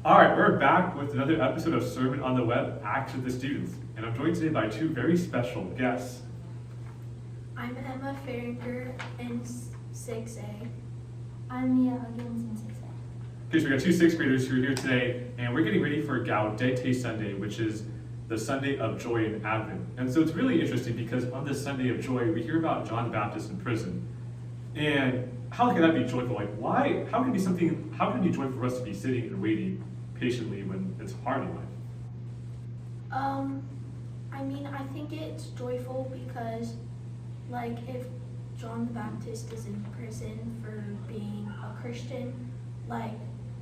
All right, we're back with another episode of Sermon on the Web, Acts with the Students. And I'm joined today by two very special guests. I'm Emma Farringer in 6A. I'm Mia Huggins in 6A. Okay, so we got two sixth graders who are here today, and we're getting ready for Gaudete Sunday, which is the Sunday of Joy in Advent. And so it's really interesting because on this Sunday of Joy, we hear about John the Baptist in prison. And how can that be joyful? Like, why? How can it be joyful for us to be sitting and waiting patiently when it's hard in life? I think it's joyful because, if John the Baptist is in prison for being a Christian,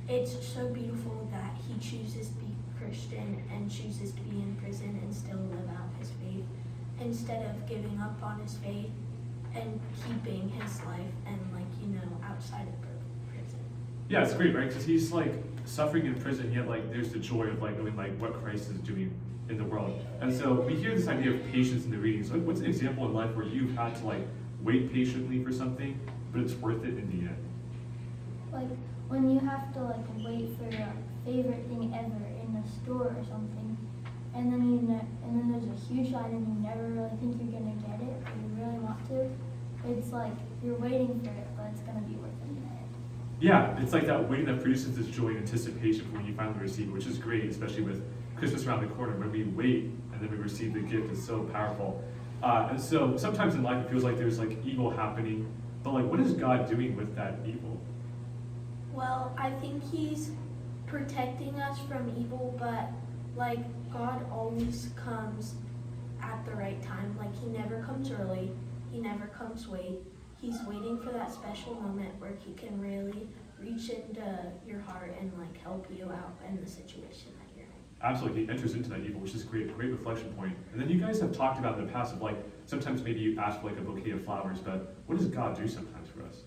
it's so beautiful that he chooses to be Christian and chooses to be in prison and still live out his faith instead of giving up on his faith and keeping his life and outside of prison. Yeah, it's great, right? Because he's suffering in prison, yet there's the joy of knowing what Christ is doing in the world. And so we hear this idea of patience in the readings. What's an example in life where you've had to wait patiently for something, but it's worth it in the end? When you have to wait for your favorite thing ever in a store or something, and then there's a huge line and you never really think you're gonna get it, or you really want to. It's you're waiting for it, but it's gonna be worth it in the end. Yeah, it's that waiting that produces this joy and anticipation for when you finally receive it, which is great, especially with Christmas around the corner. When we wait and then we receive the gift, it's so powerful. And so sometimes in life it feels like there's evil happening, but what is God doing with that evil? Well, I think he's protecting us from evil, but God always comes at the right time. He never comes early, he never comes late. He's waiting for that special moment where he can really reach into your heart and help you out in the situation that you're in. Absolutely, he enters into that evil, which is great reflection point. And then you guys have talked about in the past of sometimes maybe you ask for a bouquet of flowers, but what does God do sometimes for us?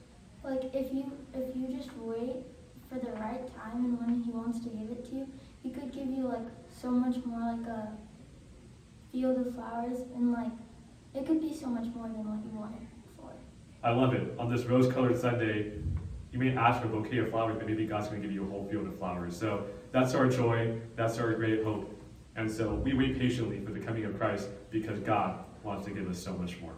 If you just wait for the right time and when he wants to give it to you, he could give you so much more, a field of flowers, and it could be so much more than what you wanted for. I love it. On this rose-colored Sunday, you may ask for a bouquet of flowers, but maybe God's going to give you a whole field of flowers. So that's our joy, that's our great hope. And so we wait patiently for the coming of Christ because God wants to give us so much more.